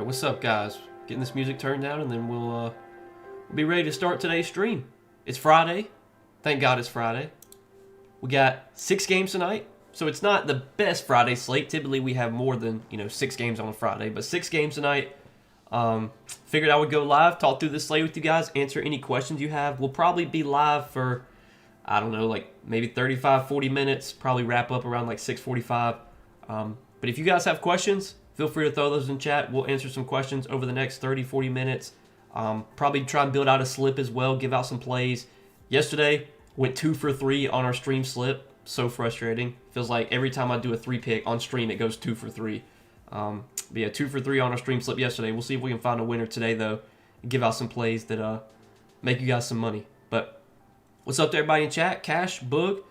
what's up, guys? Getting this music turned down, and then we'll be ready to start today's stream. It's Friday. Thank God it's Friday. We got 6 games tonight, so it's not the best Friday slate. Typically, we have more than 6 games on a Friday, but 6 games tonight. Figured I would go live, talk through the slate with you guys, answer any questions you have. We'll probably be live for, I don't know, like maybe 35, 40 minutes. Probably wrap up around like 6:45. But if you guys have questions, feel free to throw those in chat. We'll answer some questions over the next 30, 40 minutes. Probably try and build out a slip as well, give out some plays. Yesterday, went 2 for 3 on our stream slip. So frustrating. Feels like every time I do a 3-pick on stream, it goes 2 for 3. But yeah, 2 for 3 on our stream slip yesterday. We'll see if we can find a winner today, though, and give out some plays that make you guys some money. But what's up to everybody in chat? Cash, Boog,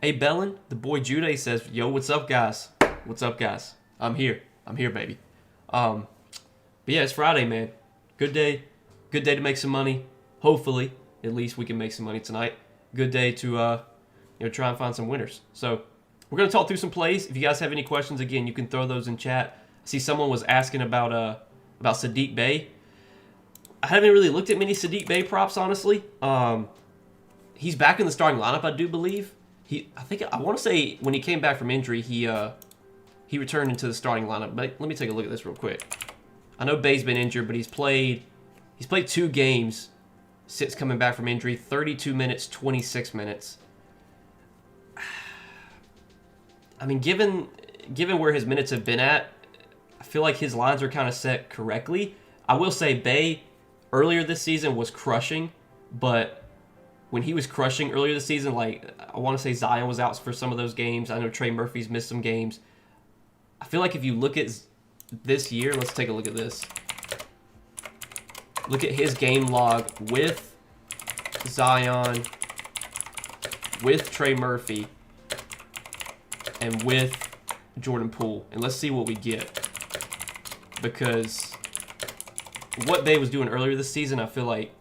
A. Bellin, the boy Jude says, yo, what's up, guys? What's up, guys? I'm here, baby. But yeah, it's Friday, man. Good day to make some money. Hopefully, at least we can make some money tonight. Good day to try and find some winners. So we're gonna talk through some plays. If you guys have any questions, again, you can throw those in chat. I see someone was asking about Sadiq Bey. I haven't really looked at many Sadiq Bey props, honestly. He's back in the starting lineup, I do believe. I want to say when he came back from injury, he returned into the starting lineup. But let me take a look at this real quick. I know Bey's been injured, but he's played 2 games since coming back from injury. 32 minutes, 26 minutes. I mean, given where his minutes have been at, I feel like his lines are kind of set correctly. I will say Bey earlier this season was crushing, but when he was crushing earlier this season, like I want to say Zion was out for some of those games. I know Trey Murphy's missed some games. I feel like if you look at this year, let's take a look at this. Look at his game log with Zion, with Trey Murphy, and with Jordan Poole. And let's see what we get. Because what Bey was doing earlier this season, I feel like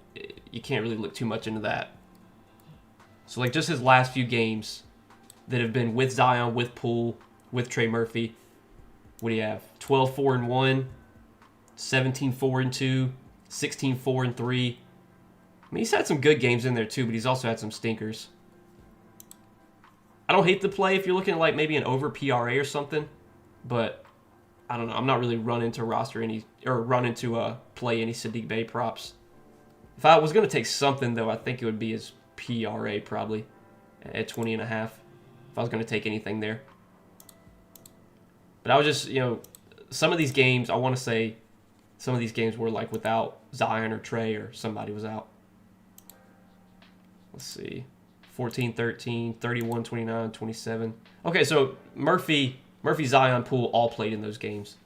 you can't really look too much into that. So like just his last few games that have been with Zion, with Poole, with Trey Murphy. What do you have? 12-4-1, 17-4-2, 16-4-3. I mean, he's had some good games in there too, but he's also had some stinkers. I don't hate the play if you're looking at like maybe an over PRA or something, but I don't know. I'm not really running to play any Sadiq Bey props. If I was going to take something though, I think it would be his PRA probably at 20.5. If I was going to take anything there. But I was just, some of these games, I want to say some of these games were like without Zion or Trey or somebody was out. Let's see. 14-13, 31-29, 27. Okay, so Murphy, Zion, Poole all played in those games.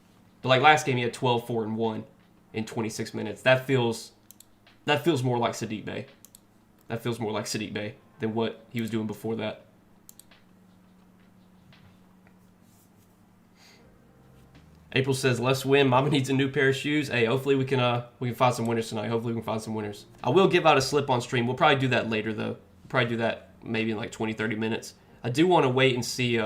But like last game, he had 12-4-1 in 26 minutes. That feels more like Sadiq Bey. That feels more like Sadiq Bey than what he was doing before that. April says, let's win. Mama needs a new pair of shoes. Hey, hopefully we can find some winners tonight. Hopefully we can find some winners. I will give out a slip on stream. We'll probably do that later, though. We'll probably do that maybe in like 20, 30 minutes. I do want to wait and see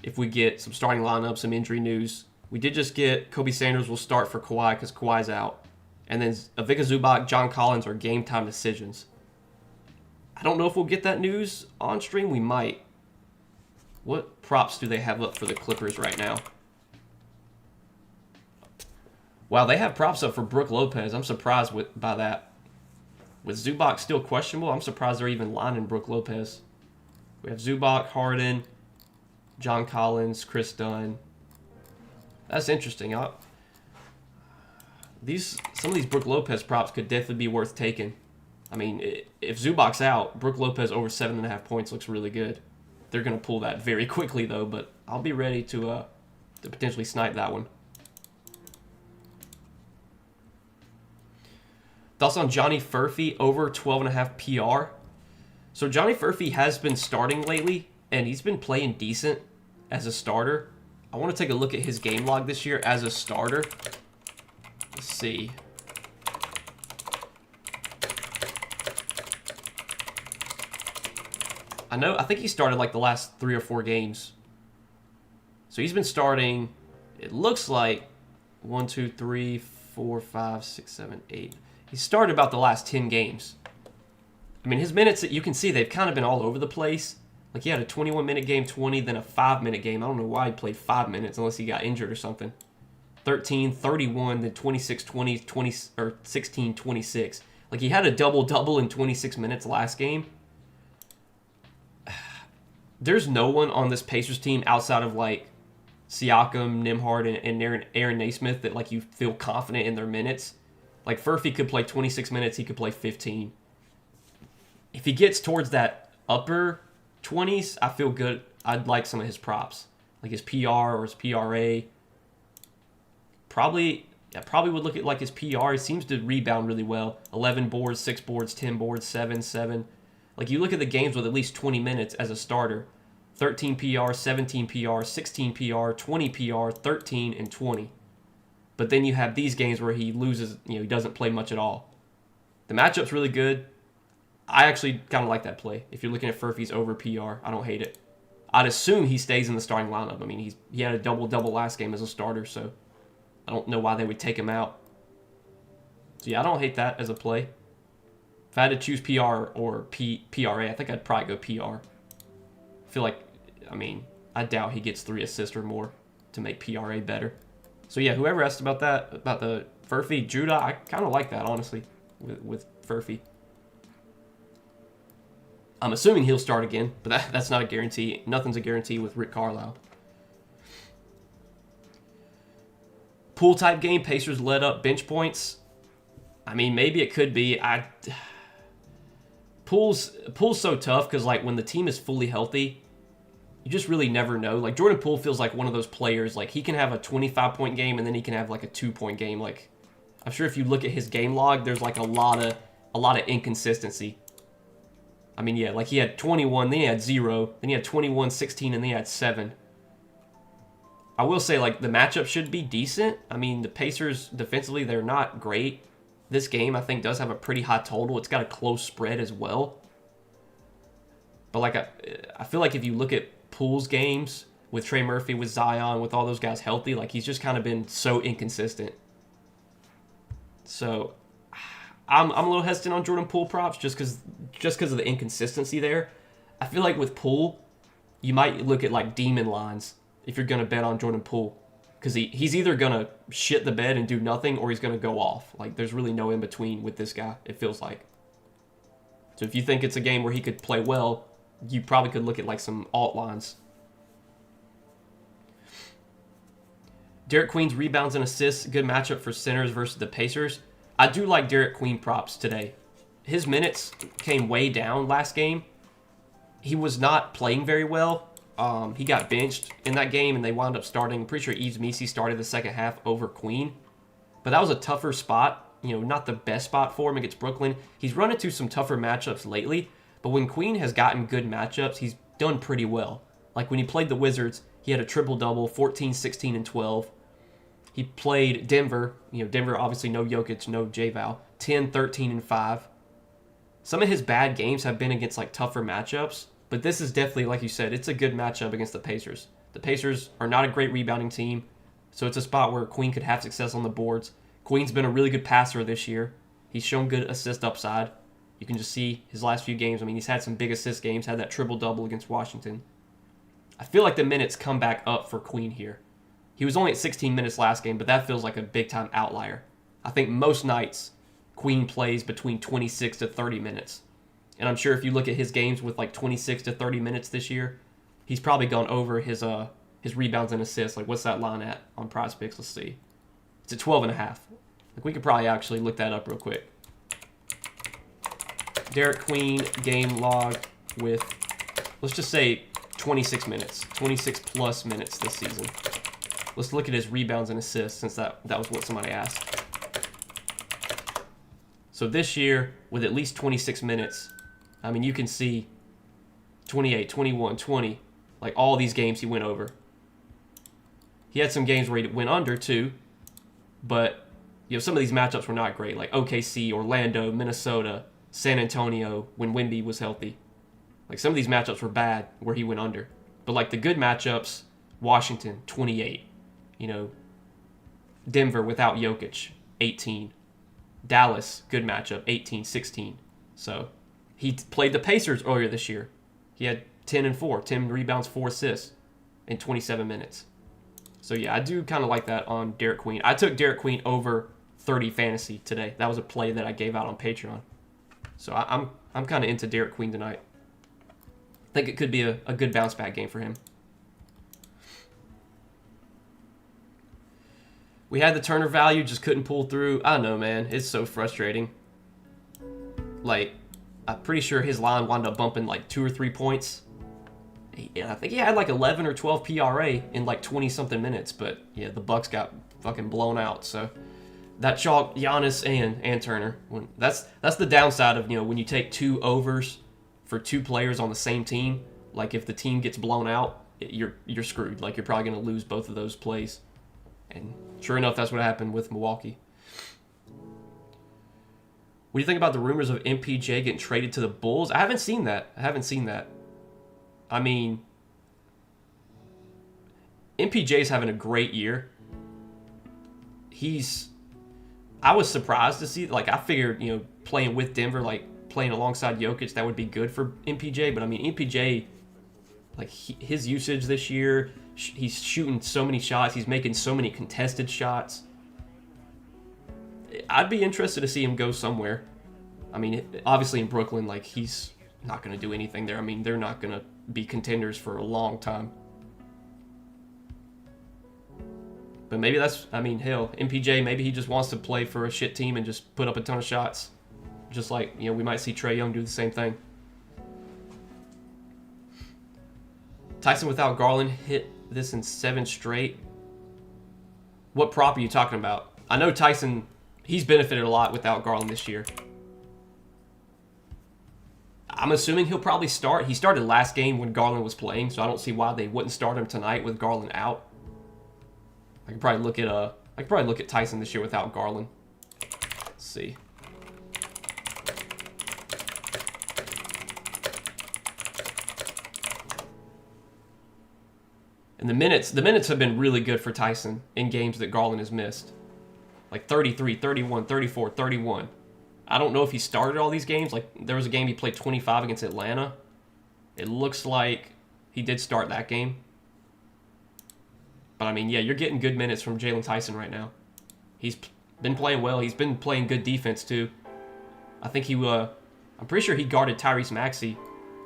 if we get some starting lineup, some injury news. We did just get Kobe Sanders will start for Kawhi because Kawhi's out. And then Ivica Zubac, John Collins are game time decisions. I don't know if we'll get that news on stream. We might. What props do they have up for the Clippers right now? Wow, they have props up for Brook Lopez. I'm surprised by that. With Zubac still questionable, I'm surprised they're even lining Brook Lopez. We have Zubac, Harden, John Collins, Chris Dunn. That's interesting. Some of these Brook Lopez props could definitely be worth taking. I mean, if Zubac's out, Brook Lopez over 7.5 points looks really good. They're going to pull that very quickly, though, but I'll be ready to potentially snipe that one. Thoughts on Johnny Furphy over 12.5 PR? So Johnny Furphy has been starting lately, and he's been playing decent as a starter. I want to take a look at his game log this year as a starter. Let's see. I think he started like the last 3 or 4 games. So he's been starting, it looks like 1, 2, 3, 4, 5, 6, 7, 8. He started about the last 10 games. I mean, his minutes, you can see they've kind of been all over the place. Like, he had a 21-minute game, 20, then a 5-minute game. I don't know why he played 5 minutes unless he got injured or something. 13, 31, then 26, 20, 20, or 16, 26. Like, he had a double-double in 26 minutes last game. There's no one on this Pacers team outside of, like, Siakam, Nembhard, and Aaron Naismith that, like, you feel confident in their minutes. Like, Furphy could play 26 minutes. He could play 15. If he gets towards that upper 20s, I feel good. I'd like some of his props, like his PR or his PRA. Probably would look at like his PR. He seems to rebound really well. 11 boards, 6 boards, 10 boards, 7, 7. Like you look at the games with at least 20 minutes as a starter. 13 PR, 17 PR, 16 PR, 20 PR, 13, and 20. But then you have these games where he loses, he doesn't play much at all. The matchup's really good. I actually kind of like that play. If you're looking at Furphy's over PR, I don't hate it. I'd assume he stays in the starting lineup. I mean, he had a double-double last game as a starter, so I don't know why they would take him out. So, yeah, I don't hate that as a play. If I had to choose PR or PRA, I think I'd probably go PR. I feel like, I doubt he gets 3 assists or more to make PRA better. So, yeah, whoever asked about that, about the Furphy, Judah, I kind of like that, honestly, with Furphy. I'm assuming he'll start again, but that's not a guarantee. Nothing's a guarantee with Rick Carlisle. Pool-type game, Pacers led up bench points. I mean, maybe it could be. Pool's so tough because, like, when the team is fully healthy, you just really never know. Like, Jordan Poole feels like one of those players. Like, he can have a 25-point game, and then he can have, like, a 2-point game. Like, I'm sure if you look at his game log, there's, like, a lot of inconsistency. I mean, yeah, like he had 21, then he had 0, then he had 21, 16, and then he had 7. I will say, like, the matchup should be decent. I mean, the Pacers, defensively, they're not great. This game, I think, does have a pretty high total. It's got a close spread as well. But, like, I feel like if you look at Poole's games with Trey Murphy, with Zion, with all those guys healthy, like, he's just kind of been so inconsistent. So I'm a little hesitant on Jordan Poole props just because of the inconsistency there. I feel like with Poole, you might look at like demon lines if you're going to bet on Jordan Poole, because he's either going to shit the bed and do nothing, or he's going to go off. Like, there's really no in between with this guy, it feels like. So if you think it's a game where he could play well, you probably could look at like some alt lines. Derek Queen's rebounds and assists, good matchup for centers versus the Pacers. I do like Derek Queen props today. His minutes came way down last game. He was not playing very well. He got benched in that game, and they wound up starting. I'm pretty sure Yves Missi started the second half over Queen. But that was a tougher spot. Not the best spot for him against Brooklyn. He's run into some tougher matchups lately. But when Queen has gotten good matchups, he's done pretty well. Like when he played the Wizards, he had a triple-double, 14, 16, and 12. He played Denver. Denver, obviously no Jokic, no J-Val. 10, 13, and 5. Some of his bad games have been against like tougher matchups. But this is definitely, like you said, it's a good matchup against the Pacers. The Pacers are not a great rebounding team. So it's a spot where Queen could have success on the boards. Queen's been a really good passer this year. He's shown good assist upside. You can just see his last few games. I mean, he's had some big assist games. Had that triple-double against Washington. I feel like the minutes come back up for Queen here. He was only at 16 minutes last game, but that feels like a big-time outlier. I think most nights, Queen plays between 26 to 30 minutes. And I'm sure if you look at his games with like 26 to 30 minutes this year, he's probably gone over his rebounds and assists. Like, what's that line at on Prizepicks? Let's see. It's at 12.5. Like, we could probably actually look that up real quick. Derek Queen game log with, let's just say 26 minutes. 26-plus minutes this season. Let's look at his rebounds and assists, since that was what somebody asked. So this year, with at least 26 minutes, I mean, you can see 28, 21, 20. Like, all these games he went over. He had some games where he went under, too. But, some of these matchups were not great. Like OKC, Orlando, Minnesota, San Antonio, when Wemby was healthy. Like, some of these matchups were bad where he went under. But, like, the good matchups, Washington, 28. Denver without Jokic, 18. Dallas, good matchup, 18-16. So he played the Pacers earlier this year. He had 10 and 4, 10 rebounds, 4 assists in 27 minutes. So yeah, I do kind of like that on Derek Queen. I took Derek Queen over 30 fantasy today. That was a play that I gave out on Patreon. So I'm kind of into Derek Queen tonight. I think it could be a good bounce back game for him. We had the Turner value, just couldn't pull through. I know, man. It's so frustrating. Like, I'm pretty sure his line wound up bumping like 2 or 3 points. I think he had like 11 or 12 PRA in like 20-something minutes. But, yeah, the Bucks got fucking blown out. So, that chalked Giannis and Turner. That's the downside of, when you take 2 overs for 2 players on the same team. Like, if the team gets blown out, you're screwed. Like, you're probably going to lose both of those plays. And sure enough, that's what happened with Milwaukee. What do you think about the rumors of MPJ getting traded to the Bulls? I haven't seen that. I mean, MPJ's having a great year. I was surprised to see, like, I figured, playing with Denver, like, playing alongside Jokic, that would be good for MPJ. But, I mean, MPJ, like, his usage this year, he's shooting so many shots. He's making so many contested shots. I'd be interested to see him go somewhere. I mean, obviously in Brooklyn, like, he's not going to do anything there. I mean, they're not going to be contenders for a long time. But maybe hell, MPJ, maybe he just wants to play for a shit team and just put up a ton of shots. Just like, we might see Trae Young do the same thing. Tyson without Garland hit this in 7 straight. What prop are you talking about? I know Tyson, he's benefited a lot without Garland this year. I'm assuming he'll probably start. He started last game when Garland was playing, so I don't see why they wouldn't start him tonight with Garland out. I could probably look at Tyson this year without Garland. Let's see. And the minutes have been really good for Tyson in games that Garland has missed. Like 33, 31, 34, 31. I don't know if he started all these games. Like, there was a game he played 25 against Atlanta. It looks like he did start that game. But, I mean, yeah, you're getting good minutes from Jalen Tyson right now. He's been playing well. He's been playing good defense, too. I think I'm pretty sure he guarded Tyrese Maxey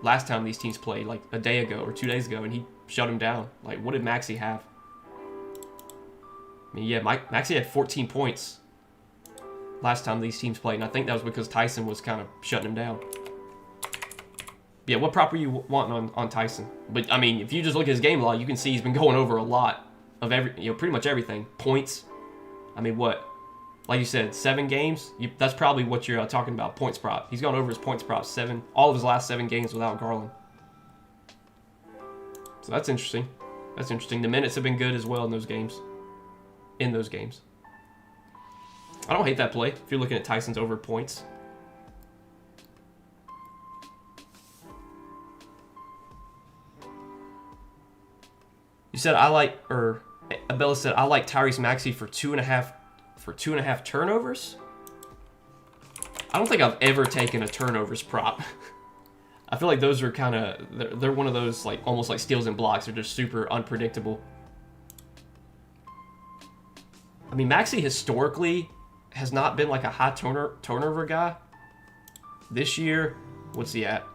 last time these teams played, like a day ago or 2 days ago, and he shut him down. Like, what did Maxey have? I mean, yeah, Maxey had 14 points last time these teams played, and I think that was because Tyson was kind of shutting him down. Yeah, what prop are you wanting on Tyson? But, I mean, if you just look at his game log, you can see he's been going over a lot of pretty much everything. Points. I mean, what? Like you said, 7 games? That's probably what you're talking about, points prop. He's gone over his points prop all of his last 7 games without Garland. So that's interesting. The minutes have been good as well in those games. I don't hate that play if you're looking at Tyson's over points. You said Abella said I like Tyrese Maxey for 2.5 turnovers. I don't think I've ever taken a turnovers prop. I feel like those are they're one of those like almost like steals and blocks. They're just super unpredictable. I mean, Maxey historically has not been like a high turnover guy. This year, what's he at?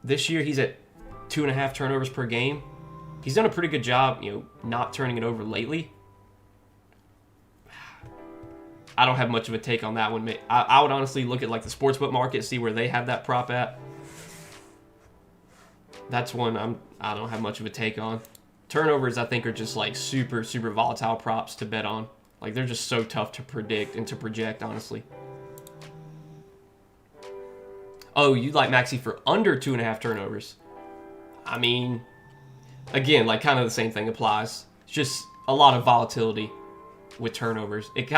This year he's at 2.5 turnovers per game. He's done a pretty good job, not turning it over lately. I don't have much of a take on that one. I would honestly look at like the sportsbook market, see where they have that prop at. That's one I don't have much of a take on. Turnovers, I think, are just like super, super volatile props to bet on. Like, they're just so tough to predict and to project, honestly. Oh, you like Maxey for under 2.5 turnovers. I mean, again, like kind of the same thing applies. It's just a lot of volatility with turnovers. It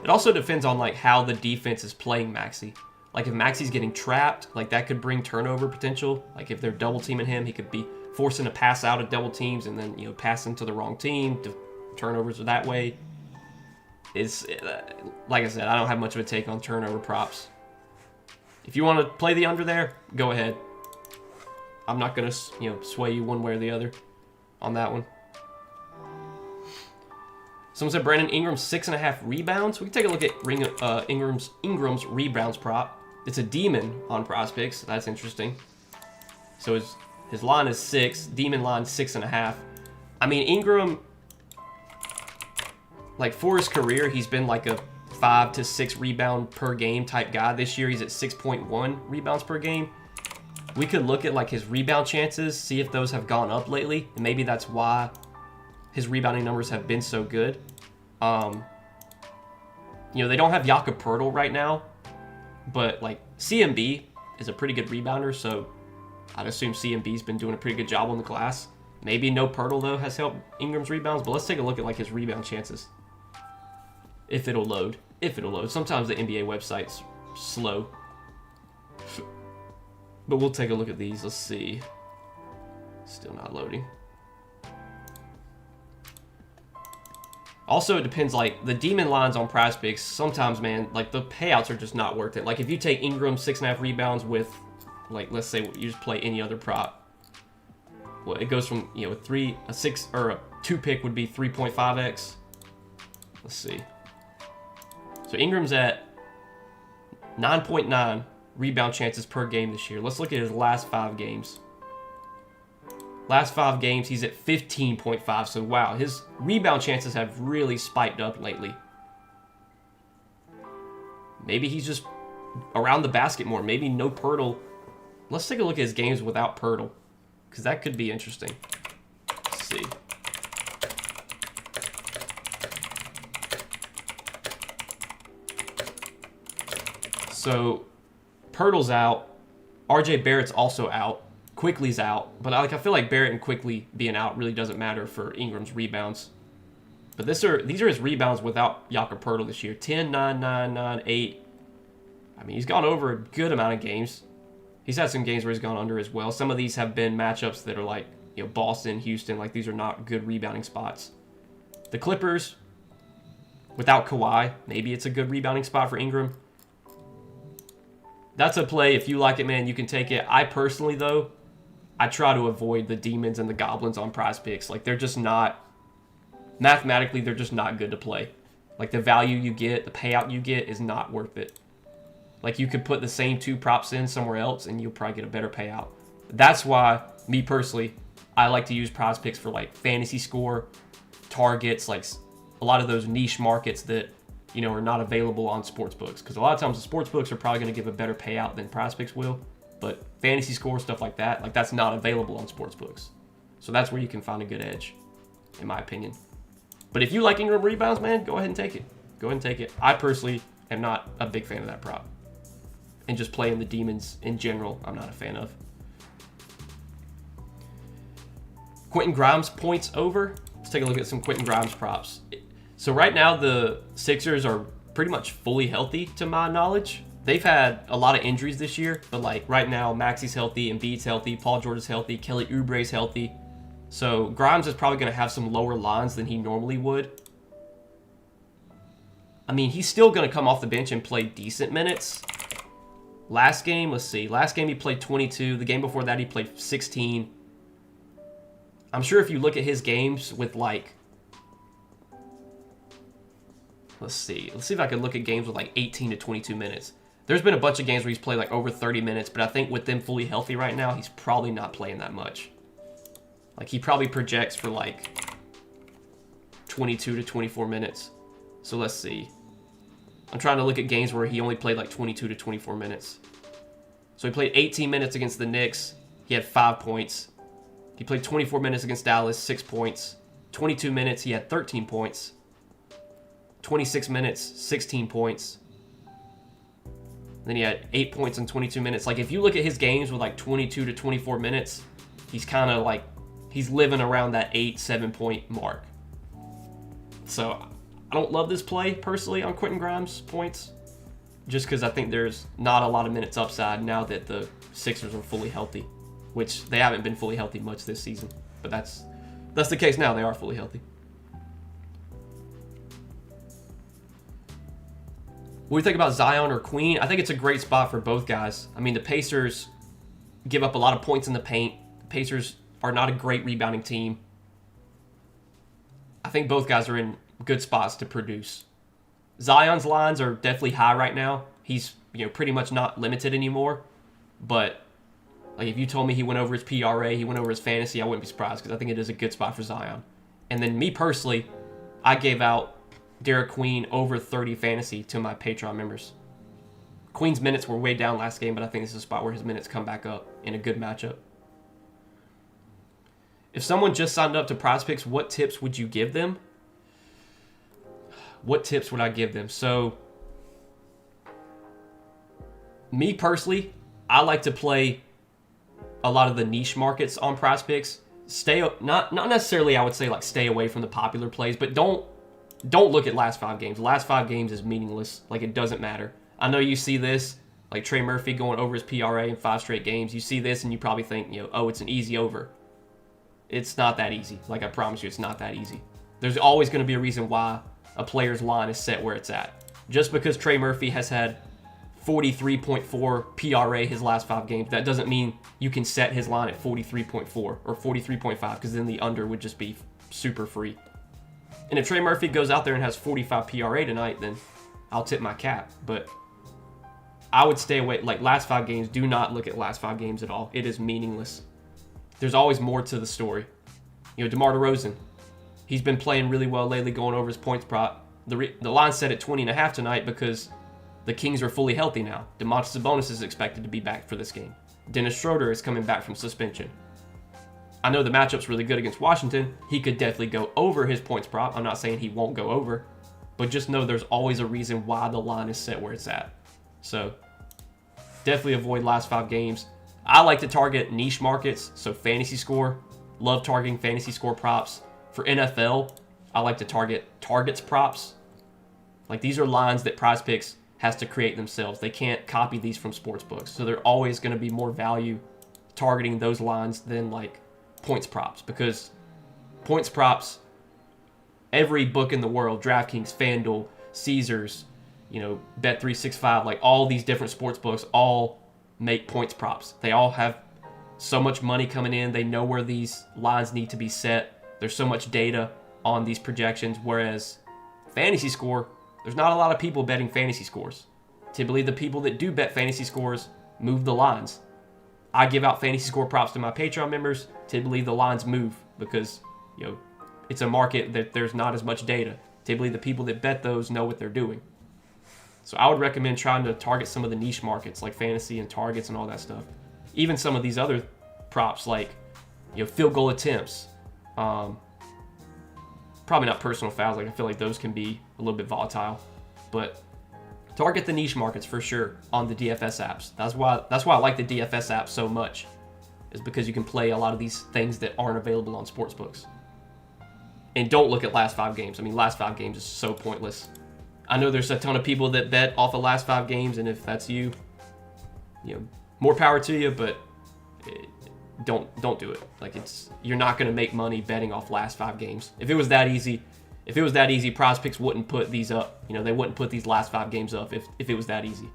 also depends on like how the defense is playing Maxey. Like if Maxey's getting trapped, like that could bring turnover potential. Like if they're double teaming him, he could be forcing a pass out of double teams and then passing to the wrong team. Turnovers are that way. It's like I said, I don't have much of a take on turnover props. If you want to play the under there, go ahead. I'm not gonna sway you one way or the other on that one. Someone said Brandon Ingram's 6.5 rebounds. We can take a look at Ingram's rebounds prop. It's a demon on Prizepicks. That's interesting. So his line is 6. Demon line 6.5. I mean, Ingram, like for his career, he's been like a 5 to 6 rebound per game type guy. This year he's at 6.1 rebounds per game. We could look at like his rebound chances, see if those have gone up lately, and maybe that's why his rebounding numbers have been so good. They don't have Jakob Poeltl right now, but like CMB is a pretty good rebounder, so I'd assume CMB's been doing a pretty good job on the glass. Maybe no Poeltl though has helped Ingram's rebounds, but let's take a look at like his rebound chances. If it'll load. Sometimes the NBA website's slow. But we'll take a look at these. Let's see. Still not loading. Also, it depends, like, the demon lines on Prizepicks, sometimes, man, like, the payouts are just not worth it. Like, if you take Ingram 6.5 rebounds with, like, let's say you just play any other prop. Well, it goes from, a 6, or a 2 pick would be 3.5x. Let's see. So Ingram's at 9.9 rebound chances per game this year. Let's look at his last 5 games. Last 5 games, he's at 15.5. So, wow, his rebound chances have really spiked up lately. Maybe he's just around the basket more. Maybe no Poeltl. Let's take a look at his games without Poeltl, because that could be interesting. Let's see. So, Poeltl's out. RJ Barrett's also out. Quickly's out. But I feel like Barrett and Quickly being out really doesn't matter for Ingram's rebounds. But these are his rebounds without Jakob Poeltl this year. 10, 9, 9, 9, 8. I mean, he's gone over a good amount of games. He's had some games where he's gone under as well. Some of these have been matchups that are like, Boston, Houston. Like, these are not good rebounding spots. The Clippers, without Kawhi, maybe it's a good rebounding spot for Ingram. That's a play. If you like it, man, you can take it. I personally, though, I try to avoid the demons and the goblins on Prizepicks. Like, they're just not, mathematically, they're just not good to play. Like, the value you get, the payout you get is not worth it. Like, you could put the same 2 props in somewhere else and you'll probably get a better payout. That's why, me personally, I like to use Prizepicks for, like, fantasy score, targets, like a lot of those niche markets that, are not available on sportsbooks. Because a lot of times the sportsbooks are probably going to give a better payout than Prizepicks will. But fantasy score, stuff like that, like, that's not available on sportsbooks. So that's where you can find a good edge, in my opinion. But if you like Ingram rebounds, man, go ahead and take it. Go ahead and take it. I personally am not a big fan of that prop. And just playing the demons in general, I'm not a fan of. Quentin Grimes points over. Let's take a look at some Quentin Grimes props. So right now, the Sixers are pretty much fully healthy, to my knowledge. They've had a lot of injuries this year, but like right now, Maxi's healthy, Embiid's healthy, Paul George is healthy, Kelly Oubre's healthy. So Grimes is probably going to have some lower lines than he normally would. I mean, he's still going to come off the bench and play decent minutes. Last game, let's see. Last game he played 22. The game before that he played 16. I'm sure if you look at his games with like... Let's see. Let's see if I can look at games with like 18 to 22 minutes. There's been a bunch of games where he's played like over 30 minutes, but I think with them fully healthy right now, he's probably not playing that much. Like, he probably projects for like 22 to 24 minutes. So let's see. I'm trying to look at games where he only played like 22 to 24 minutes. So he played 18 minutes against the Knicks. He had 5 points. He played 24 minutes against Dallas, 6 points. 22 minutes, he had 13 points. 26 minutes, 16 points. Then he had 8 points in 22 minutes. Like, if you look at his games with like 22 to 24 minutes, he's kind of like, he's living around that 8-7 point mark. So I don't love this play personally on Quentin Grimes points, just because I think there's not a lot of minutes upside now that the Sixers are fully healthy, which they haven't been fully healthy much this season. But that's the case now. They are fully healthy. What do you think about Zion or Queen? I think it's a great spot for both guys. I mean, the Pacers give up a lot of points in the paint. The Pacers are not a great rebounding team. I think both guys are in good spots to produce. Zion's lines are definitely high right now. He's pretty much not limited anymore. But like if you told me he went over his PRA, he went over his fantasy, I wouldn't be surprised because I think it is a good spot for Zion. And then me personally, I gave out Derek Queen over 30 fantasy to my Patreon members. Queen's minutes were way down last game, but I think this is a spot where his minutes come back up in a good matchup. If someone just signed up to Prizepicks, what tips would you give them? What tips would I give them? So, me personally, I like to play a lot of the niche markets on Prizepicks. Not necessarily, I would say, like stay away from the popular plays, but don't look at last 5 games. The last 5 games is meaningless. Like, it doesn't matter. I know you see this, like Trey Murphy going over his PRA in 5 straight games. You see this and you probably think, oh, it's an easy over. It's not that easy. Like, I promise you, it's not that easy. There's always going to be a reason why a player's line is set where it's at. Just because Trey Murphy has had 43.4 PRA his last 5 games, that doesn't mean you can set his line at 43.4 or 43.5, because then the under would just be super free. And if Trey Murphy goes out there and has 45 PRA tonight, then I'll tip my cap. But I would stay away. Like, last 5 games, do not look at last 5 games at all. It is meaningless. There's always more to the story. DeMar DeRozan, he's been playing really well lately, going over his points prop. The line's set at 20.5 tonight because the Kings are fully healthy now. Domantas Sabonis is expected to be back for this game. Dennis Schroeder is coming back from suspension. I know the matchup's really good against Washington. He could definitely go over his points prop. I'm not saying he won't go over, but just know there's always a reason why the line is set where it's at. So definitely avoid last 5 games. I like to target niche markets, so fantasy score. Love targeting fantasy score props. For NFL, I like to target targets props. Like, these are lines that Prizepicks has to create themselves. They can't copy these from sportsbooks. So they're always going to be more value targeting those lines than like points props, because points props, every book in the world, DraftKings, FanDuel, Caesars, Bet365, like all these different sports books all make points props. They all have so much money coming in. They know where these lines need to be set. There's so much data on these projections, whereas fantasy score, there's not a lot of people betting fantasy scores. Typically, the people that do bet fantasy scores move the lines. I give out fantasy score props to my Patreon members. Typically, the lines move because, it's a market that there's not as much data. Typically, the people that bet those know what they're doing. So I would recommend trying to target some of the niche markets like fantasy and targets and all that stuff. Even some of these other props like, field goal attempts. Probably not personal fouls. Like, I feel like those can be a little bit volatile, but target the niche markets for sure on the DFS apps. That's why I like the DFS app so much, is because you can play a lot of these things that aren't available on sportsbooks. And don't look at last 5 games. I mean, last 5 games is so pointless. I know there's a ton of people that bet off the last 5 games, and if that's you, more power to you, but don't do it. Like, you're not going to make money betting off last 5 games. If it was that easy, Prizepicks wouldn't put these up. They wouldn't put these last 5 games up if it was that easy.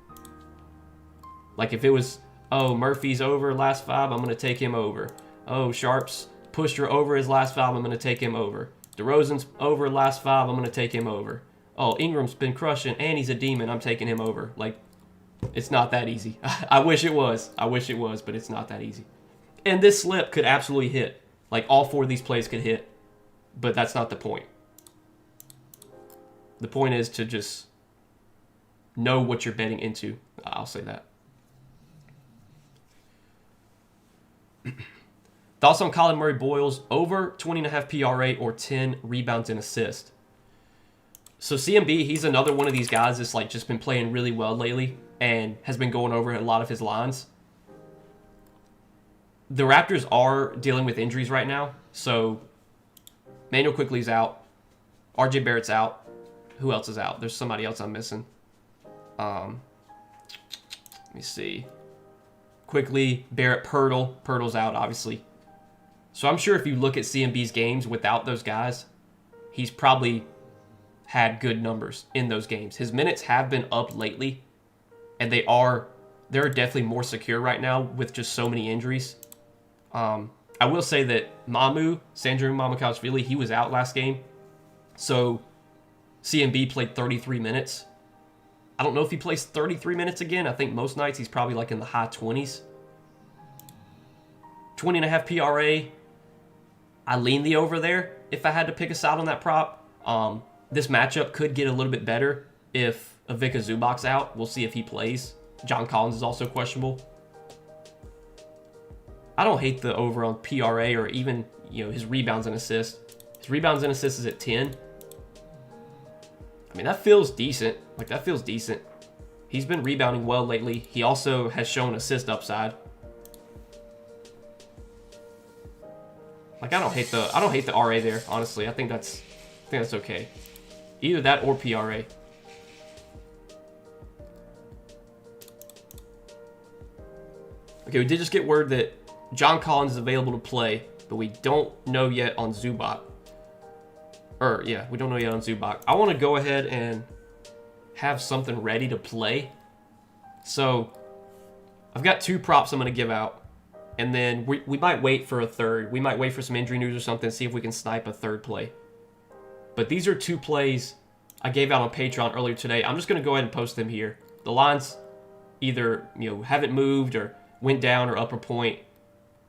Like, if it was, Murphy's over last 5, I'm going to take him over. Sharp's pushed her over his last 5, I'm going to take him over. DeRozan's over last 5, I'm going to take him over. Ingram's been crushing, and he's a demon, I'm taking him over. Like, it's not that easy. I wish it was, but it's not that easy. And this slip could absolutely hit. Like, all 4 of these plays could hit, but that's not the point. The point is to just know what you're betting into. I'll say that. Thoughts on Colin Murray-Boyles over 20.5 PRA or 10 rebounds and assists? So CMB, he's another one of these guys that's like just been playing really well lately and has been going over a lot of his lines. The Raptors are dealing with injuries right now. So Manuel Quickley's out. RJ Barrett's out. Who else is out? There's somebody else I'm missing. Let me see. Quickly, Barrett, Pirtle's out, obviously. So I'm sure if you look at CMB's games without those guys, he's probably had good numbers in those games. His minutes have been up lately, and they're definitely more secure right now with just so many injuries. I will say that Sandro Mamakashvili, he was out last game. So CMB played 33 minutes. I don't know if he plays 33 minutes again. I think most nights he's probably like in the high 20s. 20.5 PRA. I lean the over there if I had to pick a side on that prop. This matchup could get a little bit better if Ivica Zubac's out. We'll see if he plays. John Collins is also questionable. I don't hate the over on PRA or even, his rebounds and assists. His rebounds and assists is at 10. I mean, that feels decent. That feels decent. He's been rebounding well lately. He also has shown assist upside. I don't hate the RA there, honestly. I think that's okay. Either that or PRA. Okay, we did just get word that John Collins is available to play, but we don't know yet on Zubac. We don't know yet on Zubac. I want to go ahead and have something ready to play. So, I've got 2 props I'm going to give out. And then we might wait for a third. We might wait for some injury news or something, see if we can snipe a third play. But these are 2 plays I gave out on Patreon earlier today. I'm just going to go ahead and post them here. The lines either haven't moved or went down or up a point.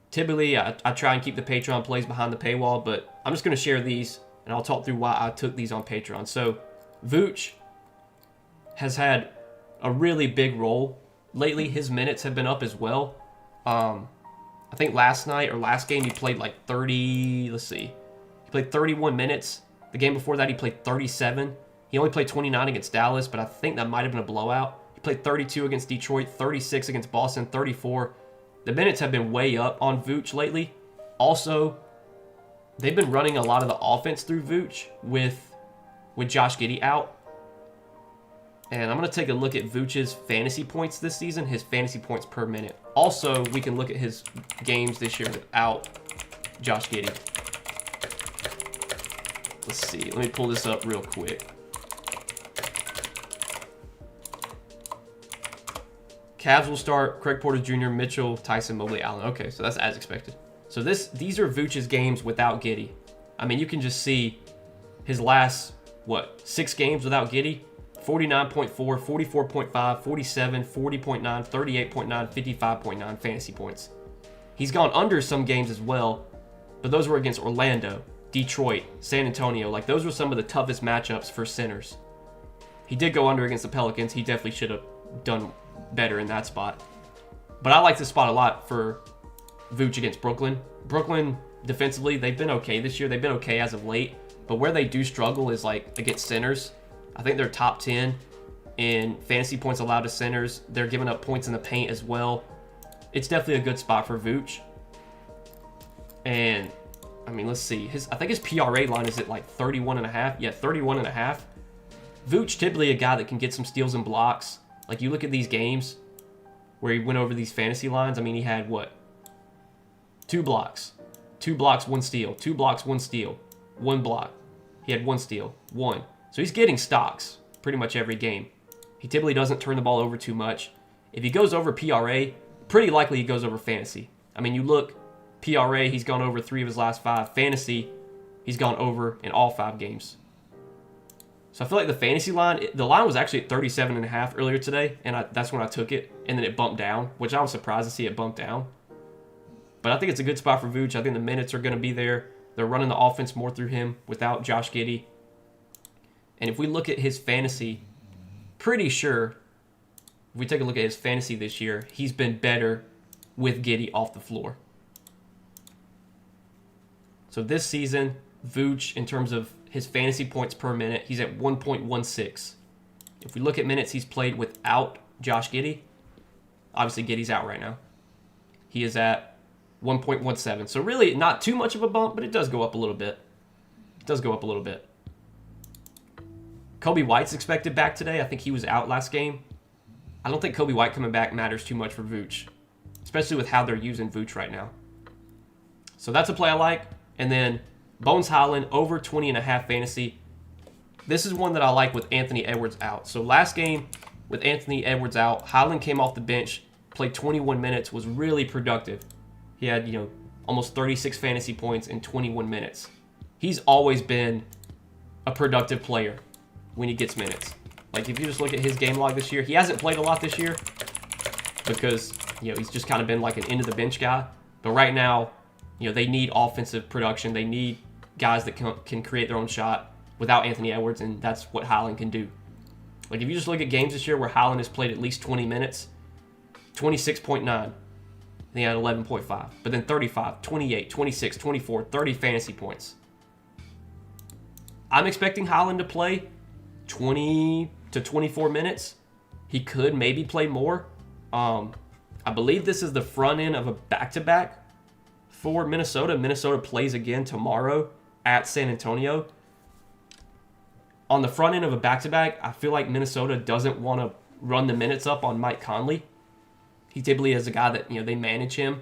Typically, I try and keep the Patreon plays behind the paywall, but I'm just going to share these, and I'll talk through why I took these on Patreon. So, Vooch has had a really big role lately. His minutes have been up as well. I think last game he played like 30, let's see. He played 31 minutes. The game before that he played 37. He only played 29 against Dallas, but I think that might have been a blowout. He played 32 against Detroit, 36 against Boston, 34. The minutes have been way up on Vooch lately. Also, they've been running a lot of the offense through Vooch with Josh Giddey out. And I'm going to take a look at Vooch's fantasy points this season, his fantasy points per minute. Also, we can look at his games this year without Josh Giddey. Let's see. Let me pull this up real quick. Cavs will start Craig Porter Jr., Mitchell, Tyson, Mobley, Allen. Okay, so that's as expected. So these are Vooch's games without Giddey. I mean, you can just see his last, 6 games without Giddey? 49.4, 44.5, 47, 40.9, 38.9, 55.9 fantasy points. He's gone under some games as well, but those were against Orlando, Detroit, San Antonio. Those were some of the toughest matchups for centers. He did go under against the Pelicans. He definitely should have done better in that spot. But I like this spot a lot for Vooch against Brooklyn. Brooklyn, defensively, they've been okay this year. They've been okay as of late. But where they do struggle is against centers. I think they're top 10 in fantasy points allowed to centers. They're giving up points in the paint as well. It's definitely a good spot for Vooch. And, I mean, let's see. I think his PRA line is at 31.5. Yeah, 31.5. Vooch, typically a guy that can get some steals and blocks. You look at these games where he went over these fantasy lines. I mean, he had 2 blocks. 2 blocks, 1 steal. 2 blocks, 1 steal. 1 block. He had 1 steal. 1. So he's getting stocks pretty much every game. He typically doesn't turn the ball over too much. If he goes over PRA, pretty likely he goes over fantasy. I mean, you look, PRA, he's gone over 3 of his last 5. Fantasy, he's gone over in all 5 games. So I feel like the fantasy line, the line was actually at 37.5 earlier today, and that's when I took it, and then it bumped down, which I was surprised to see it bump down. But I think it's a good spot for Vooch. I think the minutes are going to be there. They're running the offense more through him without Josh Giddey. And if we look at his fantasy, pretty sure, if we take a look at his fantasy this year, he's been better with Giddey off the floor. So this season, Vooch, in terms of his fantasy points per minute, he's at 1.16. If we look at minutes he's played without Josh Giddey, obviously Giddey's out right now, he is at 1.17. So really not too much of a bump, but it does go up a little bit. It does go up a little bit. Kobe White's expected back today. I think he was out last game. I don't think Kobe White coming back matters too much for Vooch, especially with how they're using Vooch right now. So that's a play I like. And then Bones Highland over 20.5 fantasy. this is one that I like with Anthony Edwards out. So last game with Anthony Edwards out, Highland came off the bench, played 21 minutes, was really productive. He had, almost 36 fantasy points in 21 minutes. He's always been a productive player when he gets minutes. Like, if you just look at his game log this year, he hasn't played a lot this year because, he's just kind of been like an end-of-the-bench guy. But right now, they need offensive production. They need guys that can create their own shot without Anthony Edwards, and that's what Highland can do. Like, if you just look at games this year where Highland has played at least 20 minutes, 26.9. Then he had 11.5. But then 35, 28, 26, 24, 30 fantasy points. I'm expecting Highland to play 20 to 24 minutes. He could maybe play more. I believe this is the front end of a back-to-back for Minnesota. Minnesota plays again tomorrow at San Antonio. On the front end of a back-to-back, I feel like Minnesota doesn't want to run the minutes up on Mike Conley. He typically is a guy that, they manage him.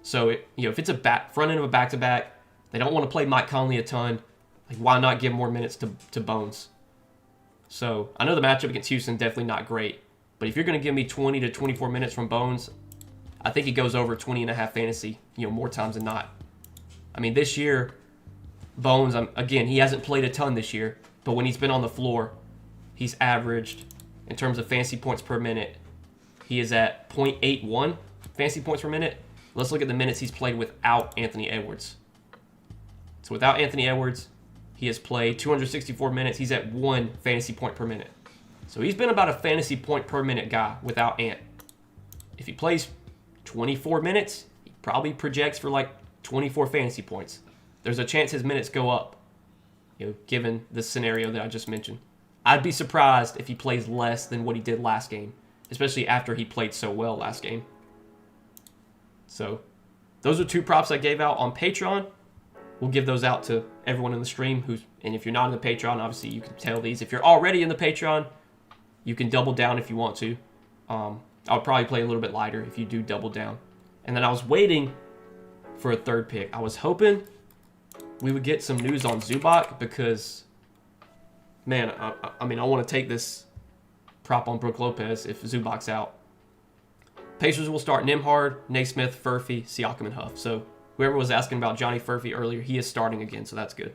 So, if it's a front end of a back-to-back, they don't want to play Mike Conley a ton. Like, why not give more minutes to Bones? So, I know the matchup against Houston definitely not great. But if you're going to give me 20 to 24 minutes from Bones, I think he goes over 20 and a half fantasy, more times than not. I mean, this year, Bones, again, he hasn't played a ton this year. But when he's been on the floor, he's averaged, in terms of fantasy points per minute, he is at 0.81 fantasy points per minute. Let's look at the minutes he's played without Anthony Edwards. So without Anthony Edwards, he has played 264 minutes. He's at 1 fantasy point per minute. So he's been about a fantasy point per minute guy without Ant. If he plays 24 minutes, he probably projects for like 24 fantasy points. There's a chance his minutes go up, given the scenario that I just mentioned. I'd be surprised if he plays less than what he did last game, especially after he played so well last game. So those are 2 props I gave out on Patreon. We'll give those out to everyone in the stream. And if you're not in the Patreon, obviously you can tell these. If you're already in the Patreon, you can double down if you want to. I'll probably play a little bit lighter if you do double down. And then I was waiting for a third pick. I was hoping we would get some news on Zubac because, man, I want to take this prop on Brook Lopez if Zubac's out. Pacers will start Nembhard, Naismith, Furphy, Siakam, and Huff. So whoever was asking about Johnny Furphy earlier, he is starting again, so that's good.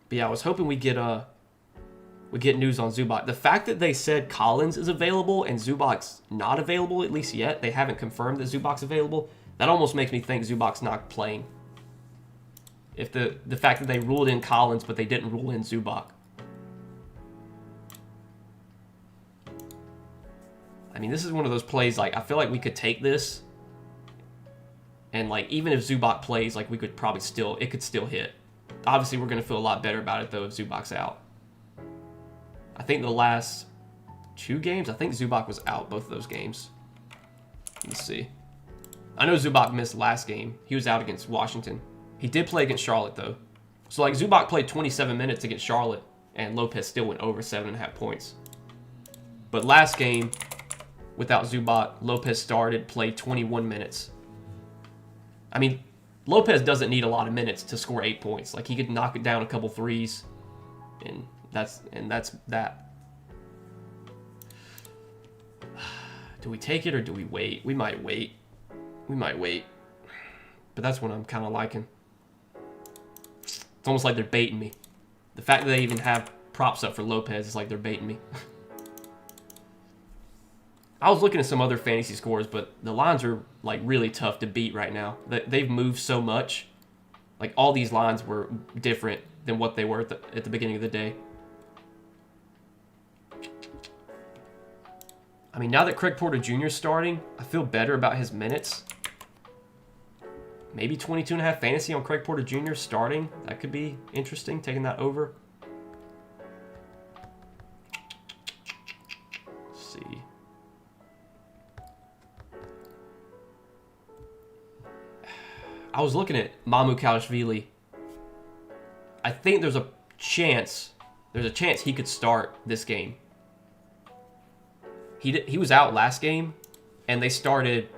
But yeah, I was hoping we get news on Zubac. The fact that they said Collins is available and Zubac's not available, at least yet, they haven't confirmed that Zubac's available, that almost makes me think Zubac's not playing. If the fact that they ruled in Collins, but they didn't rule in Zubac. I mean, this is one of those plays, like, I feel like we could take this, and, like, even if Zubac plays, like, we could probably it could still hit. Obviously, we're going to feel a lot better about it, though, if Zubac's out. I think the last 2 games, I think Zubac was out both of those games. Let's see. I know Zubac missed last game. He was out against Washington. He did play against Charlotte, though. So, like, Zubac played 27 minutes against Charlotte, and Lopez still went over 7.5 points. But last game, without Zubac, Lopez played 21 minutes. I mean, Lopez doesn't need a lot of minutes to score 8 points. Like, he could knock it down a couple threes, and that's that. Do we take it or do we wait? We might wait. But that's what I'm kind of liking. It's almost like they're baiting me. The fact that they even have props up for Lopez is like they're baiting me. I was looking at some other fantasy scores, but the lines are like really tough to beat right now. They've moved so much. Like, all these lines were different than what they were at the beginning of the day. I mean, now that Craig Porter Jr. is starting, I feel better about his minutes. Maybe 22.5 fantasy on Craig Porter Jr. starting. That could be interesting, taking that over. Let's see. I was looking at Mamoukelashvili. I think there's a chance he could start this game. He was out last game, and they started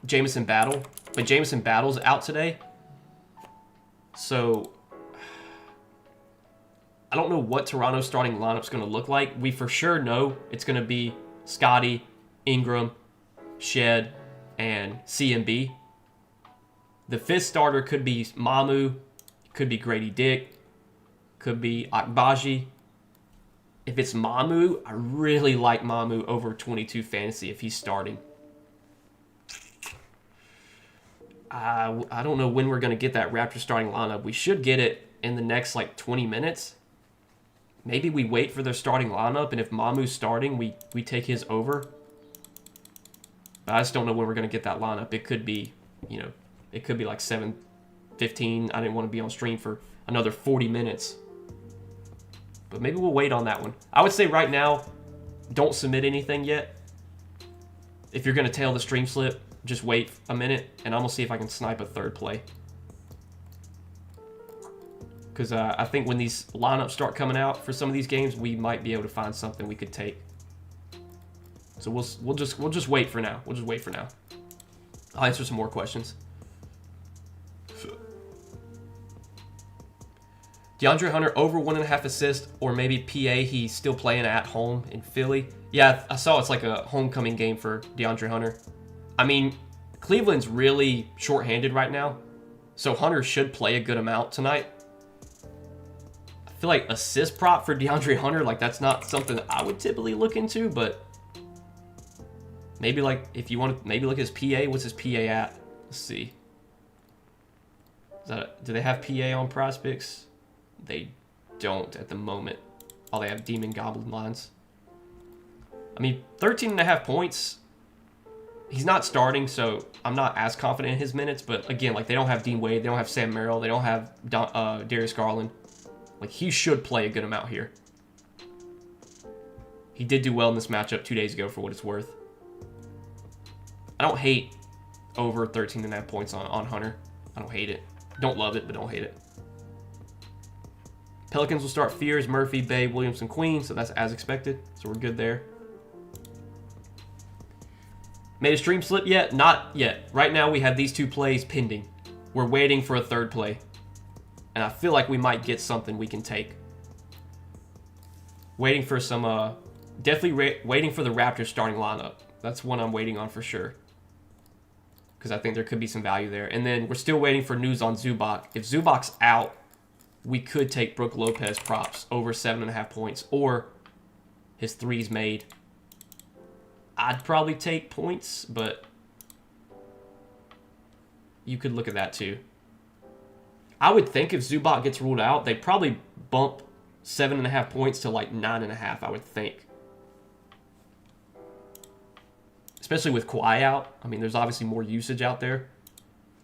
Jamison Battle, but Jamison Battle's out today. So I don't know what Toronto's starting lineup's going to look like. We for sure know it's going to be Scotty, Ingram, Shed, and CMB. The fifth starter could be Mamu, could be Grady Dick, could be Akbaji. If it's Mamu, I really like Mamu over 22 fantasy if he's starting. I don't know when we're going to get that Raptors starting lineup. We should get it in the next like 20 minutes. Maybe we wait for their starting lineup, and if Mamu's starting, we take his over. But I just don't know when we're going to get that lineup. It could be, it could be like 7:15. I didn't want to be on stream for another 40 minutes. But maybe we'll wait on that one. I would say right now, don't submit anything yet. If you're going to tail the stream slip, just wait a minute, and I'm going to see if I can snipe a third play. Because I think when these lineups start coming out for some of these games, we might be able to find something we could take. So we'll just wait for now. We'll just wait for now. I'll answer some more questions. DeAndre Hunter over 1.5 assists, or maybe PA, he's still playing at home in Philly. Yeah, I saw it's like a homecoming game for DeAndre Hunter. I mean, Cleveland's really shorthanded right now, so Hunter should play a good amount tonight. I feel like assist prop for DeAndre Hunter, like that's not something that I would typically look into, but maybe like if you want to maybe look at his PA. What's his PA at? Let's see. Do they have PA on Prizepicks? They don't at the moment. Oh, they have Demon Goblin lines. I mean, 13.5 points. He's not starting, so I'm not as confident in his minutes. But again, like they don't have Dean Wade, they don't have Sam Merrill, they don't have Darius Garland. Like he should play a good amount here. He did do well in this matchup 2 days ago, for what it's worth. I don't hate over 13.5 points on Hunter. I don't hate it. Don't love it, but don't hate it. Pelicans will start Fears, Murphy, Bay, Williamson, Queen, so that's as expected. So we're good there. Made a stream slip yet? Not yet. Right now we have these two plays pending. We're waiting for a third play. And I feel like we might get something we can take. Waiting for some, definitely waiting for the Raptors starting lineup. That's one I'm waiting on for sure. Because I think there could be some value there. And then we're still waiting for news on Zubac. If Zubac's out, we could take Brook Lopez props over 7.5 points, or his threes made. I'd probably take points, but you could look at that too. I would think if Zubac gets ruled out, they probably bump 7.5 points to like 9.5, I would think. Especially with Kawhi out. I mean, there's obviously more usage out there.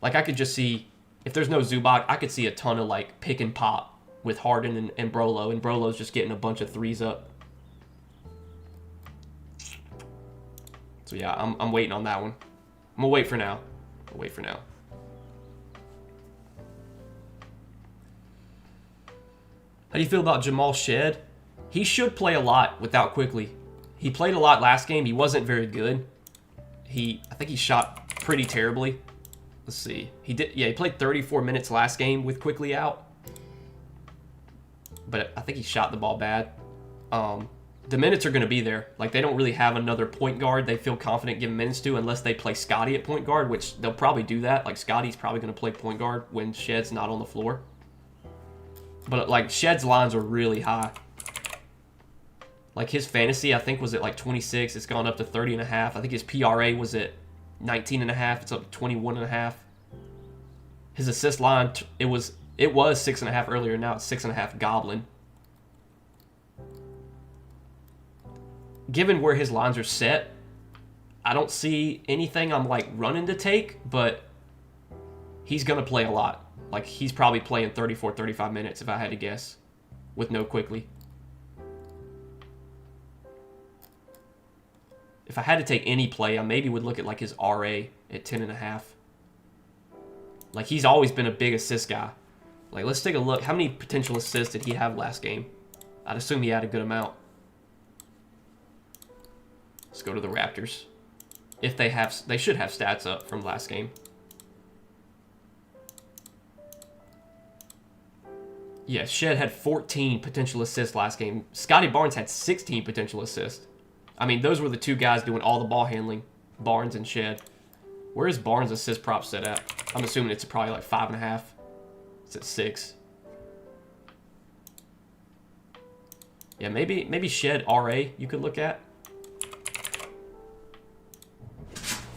Like, I could just see, if there's no Zubac, I could see a ton of, like, pick and pop with Harden and Brolo, and Brolo's just getting a bunch of threes up. So, yeah, I'm waiting on that one. I'm going to wait for now. I'll wait for now. How do you feel about Jamal Shed? He should play a lot without Quickly. He played a lot last game. He wasn't very good. I think he shot pretty terribly. Let's see. He played 34 minutes last game with Quickly out. But I think he shot the ball bad. The minutes are going to be there. Like, they don't really have another point guard they feel confident giving minutes to unless they play Scotty at point guard, which they'll probably do that. Like, Scotty's probably going to play point guard when Shed's not on the floor. But, like, Shed's lines are really high. Like, his fantasy, I think, was at, like, 26. It's gone up to 30.5. I think his PRA was at 19.5. It's up to 21.5. His assist line, it was 6.5 earlier. Now it's 6.5 Goblin. Given where his lines are set, I don't see anything I'm, like, running to take, but he's going to play a lot. Like, he's probably playing 34, 35 minutes, if I had to guess, with no Quickly. If I had to take any play, I maybe would look at, like, his RA at 10.5. Like, he's always been a big assist guy. Like, let's take a look. How many potential assists did he have last game? I'd assume he had a good amount. Let's go to the Raptors. If they should have stats up from last game. Yeah, Shed had 14 potential assists last game. Scotty Barnes had 16 potential assists. I mean, those were the two guys doing all the ball handling, Barnes and Shed. Where is Barnes' assist prop set at? I'm assuming it's probably like 5.5. It's at 6. Yeah, maybe Shed RA you could look at.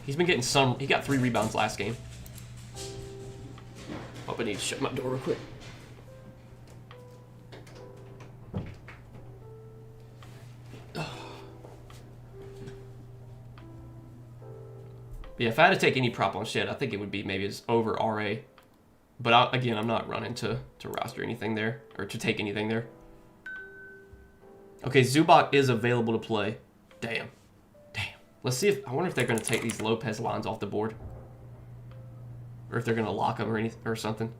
He's been getting some. He got 3 rebounds last game. Hope I need to shut my door real quick. Yeah, if I had to take any prop on Shed, I think it would be maybe it's over RA. But again, I'm not running to roster anything there, or to take anything there. Okay, Zubac is available to play. Damn. Let's see if, I wonder if they're going to take these Lopez lines off the board. Or if they're going to lock them or something.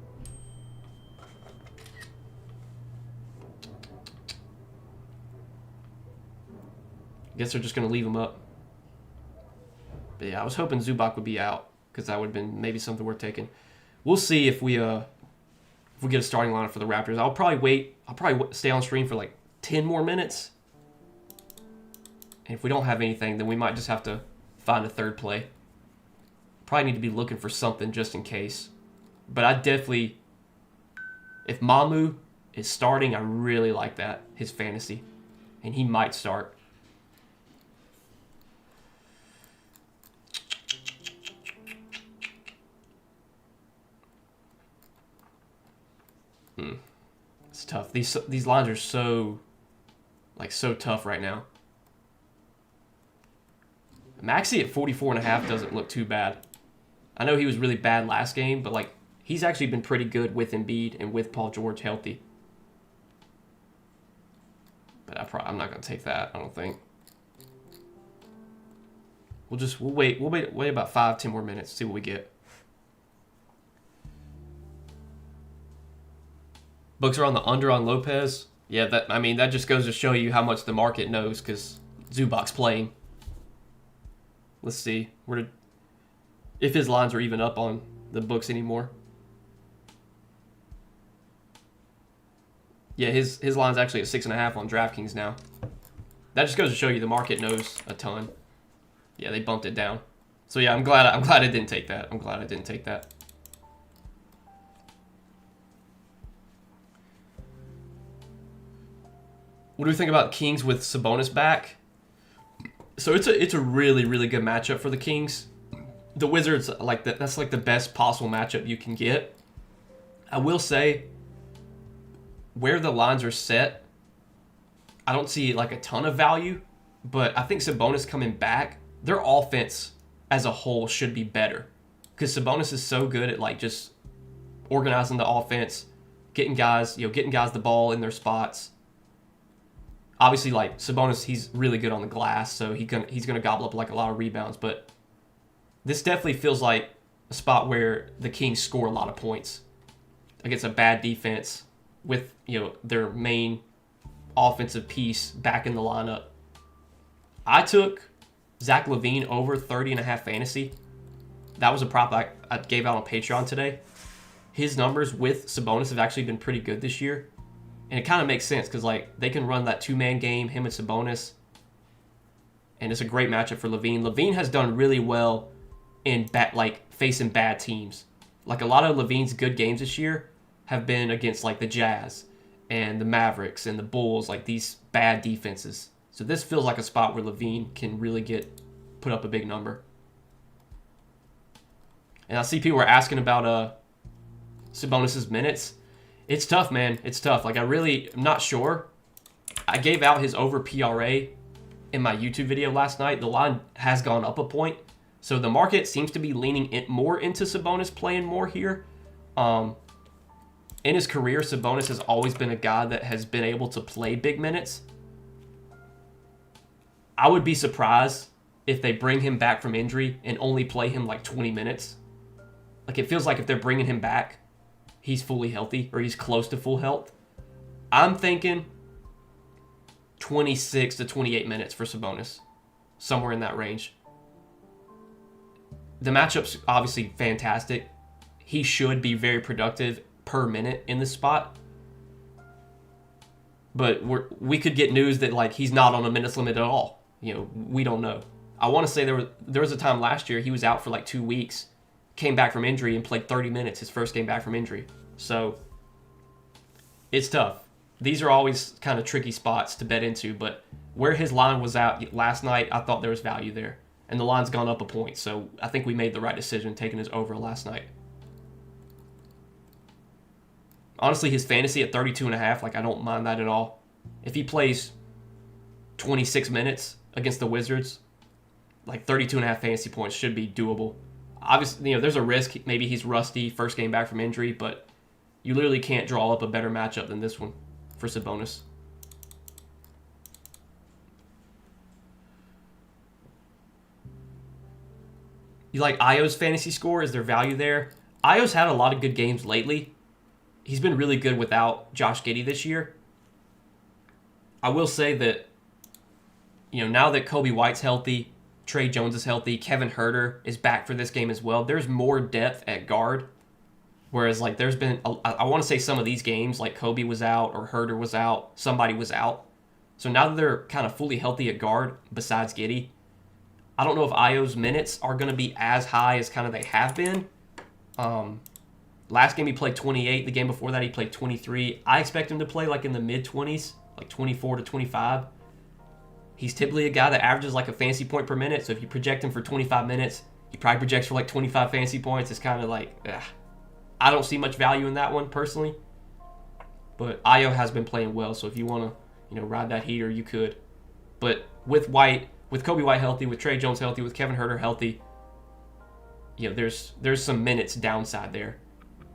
Guess they're just going to leave them up. But yeah, I was hoping Zubac would be out, because that would have been maybe something worth taking. We'll see if we get a starting lineup for the Raptors. I'll probably stay on stream for like 10 more minutes. And if we don't have anything, then we might just have to find a third play. Probably need to be looking for something just in case. But I definitely, if Mamu is starting, I really like that, his fantasy. And he might start. It's tough. These lines are so tough right now. Maxey at 44.5 doesn't look too bad. I know he was really bad last game, but like he's actually been pretty good with Embiid and with Paul George healthy. But I'm not gonna take that. I don't think. We'll wait about 5-10 more minutes, see what we get. Books are on the under on Lopez. Yeah, that just goes to show you how much the market knows, because Zubac's playing. Let's see if his lines are even up on the books anymore. Yeah, his line's actually at 6.5 on DraftKings now. That just goes to show you the market knows a ton. Yeah, they bumped it down. So yeah, I'm glad I didn't take that. What do we think about Kings with Sabonis back? So it's a really, really good matchup for the Kings. The Wizards, that's like the best possible matchup you can get. I will say, where the lines are set, I don't see like a ton of value, but I think Sabonis coming back, their offense as a whole should be better, because Sabonis is so good at like just organizing the offense, getting guys the ball in their spots. Obviously, like Sabonis, he's really good on the glass, so he's gonna gobble up like a lot of rebounds. But this definitely feels like a spot where the Kings score a lot of points against a bad defense with their main offensive piece back in the lineup. I took Zach LaVine over 30.5 fantasy. That was a prop I gave out on Patreon today. His numbers with Sabonis have actually been pretty good this year. And it kind of makes sense because like they can run that 2-man game, him and Sabonis. And it's a great matchup for LaVine. LaVine has done really well in facing bad teams. Like a lot of LaVine's good games this year have been against like the Jazz and the Mavericks and the Bulls, like these bad defenses. So this feels like a spot where LaVine can really put up a big number. And I see people are asking about Sabonis' minutes. It's tough, man. It's tough. Like, I'm not sure. I gave out his over PRA in my YouTube video last night. The line has gone up a point. So the market seems to be leaning more into Sabonis playing more here. In his career, Sabonis has always been a guy that has been able to play big minutes. I would be surprised if they bring him back from injury and only play him like 20 minutes. Like, it feels like if they're bringing him back, he's fully healthy, or he's close to full health. I'm thinking 26 to 28 minutes for Sabonis. Somewhere in that range. The matchup's obviously fantastic. He should be very productive per minute in this spot. But we could get news that like he's not on a minutes limit at all. We don't know. I want to say there was a time last year he was out for like 2 weeks, came back from injury and played 30 minutes his first game back from injury. So it's tough. These are always kind of tricky spots to bet into, but where his line was out last night, I thought there was value there. And the line's gone up a point, so I think we made the right decision taking his over last night. Honestly, his fantasy at 32.5, like I don't mind that at all. If he plays 26 minutes against the Wizards, like 32.5 fantasy points should be doable. Obviously, there's a risk. Maybe he's rusty, first game back from injury, but you literally can't draw up a better matchup than this one for Sabonis. You like Io's fantasy score? Is there value there? Io's had a lot of good games lately. He's been really good without Josh Giddey this year. I will say that, now that Kobe White's healthy, Trey Jones is healthy, Kevin Huerter is back for this game as well, there's more depth at guard. Whereas, like, there's been, I want to say some of these games, like Kobe was out or Huerter was out, somebody was out. So now that they're kind of fully healthy at guard, besides Giddey, I don't know if Io's minutes are going to be as high as kind of they have been. Last game he played 28. The game before that he played 23. I expect him to play like in the mid-20s, like 24 to 25. He's typically a guy that averages like a fantasy point per minute. So if you project him for 25 minutes, he probably projects for like 25 fantasy points. It's kind of like, I don't see much value in that one personally. But Io has been playing well. So if you want to, ride that heater, you could. But with Kobe White healthy, with Trey Jones healthy, with Kevin Huerter healthy, there's some minutes downside there.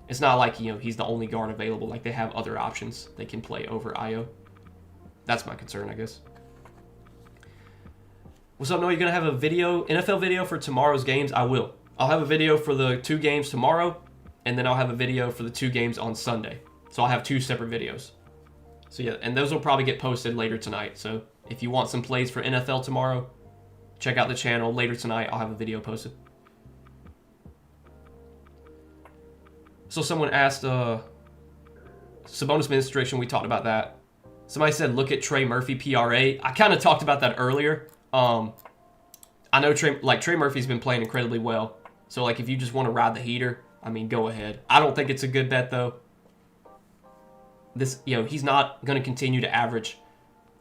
It's not like, he's the only guard available. Like, they have other options they can play over Io. That's my concern, I guess. What's up, Noah? You going to have a NFL video for tomorrow's games? I will. I'll have a video for the 2 games tomorrow, and then I'll have a video for the 2 games on Sunday. So I'll have 2 separate videos. So, yeah, and those will probably get posted later tonight. So if you want some plays for NFL tomorrow, check out the channel. Later tonight, I'll have a video posted. So someone asked, Sabonis administration, we talked about that. Somebody said, look at Trey Murphy PRA. I kind of talked about that earlier. I know Trey Murphy's been playing incredibly well. So, like, if you just want to ride the heater, I mean, go ahead. I don't think it's a good bet, though. He's not going to continue to average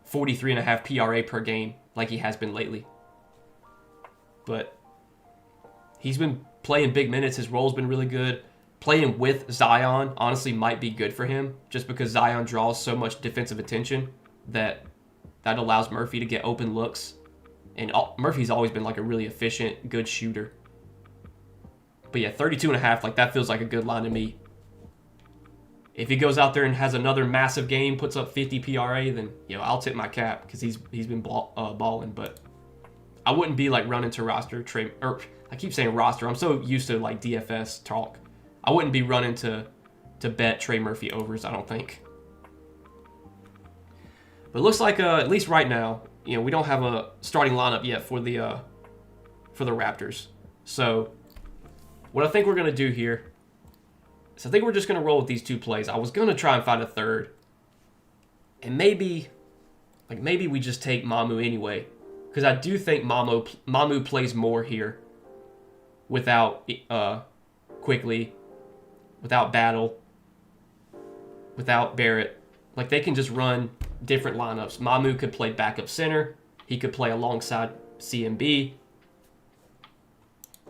43.5 PRA per game like he has been lately. But he's been playing big minutes. His role's been really good. Playing with Zion, honestly, might be good for him just because Zion draws so much defensive attention that allows Murphy to get open looks. And Murphy's always been like a really efficient, good shooter. But yeah, 32.5, like that feels like a good line to me. If he goes out there and has another massive game, puts up 50 PRA, then I'll tip my cap because he's been balling. But I wouldn't be like running to roster Trey. Or I keep saying roster. I'm so used to like DFS talk. I wouldn't be running to bet Trey Murphy overs, I don't think. But it looks like, at least right now, we don't have a starting lineup yet for the Raptors. So what I think we're going to do here is I think we're just going to roll with these 2 plays. I was going to try and find a third. And maybe we just take Mamu anyway. Because I do think Mamu plays more here without Quickly, without Battle, without Barrett. Like, they can just run different lineups. Mamu could play backup center. He could play alongside CMB.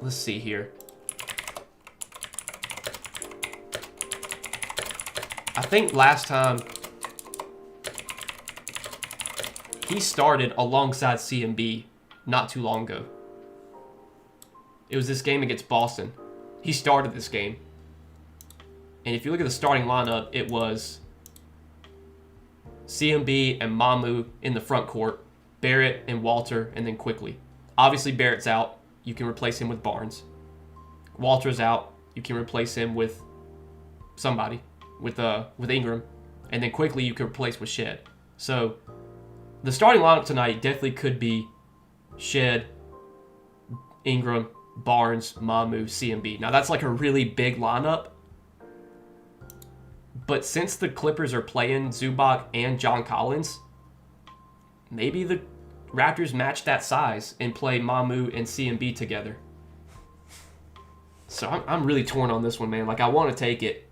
Let's see here. I think last time he started alongside CMB not too long ago. It was this game against Boston. He started this game. And if you look at the starting lineup, it was CMB and Mamu in the front court, Barrett and Walter, and then Quickly. Obviously, Barrett's out. You can replace him with Barnes. Walter's out. You can replace him with somebody, with Ingram. And then Quickly you can replace with Shed. So the starting lineup tonight definitely could be Shed, Ingram, Barnes, Mamu, CMB. Now that's like a really big lineup. But since the Clippers are playing Zubac and John Collins, maybe the Raptors match that size and play Mamu and CMB together. So I'm really torn on this one, man. Like, I want to take it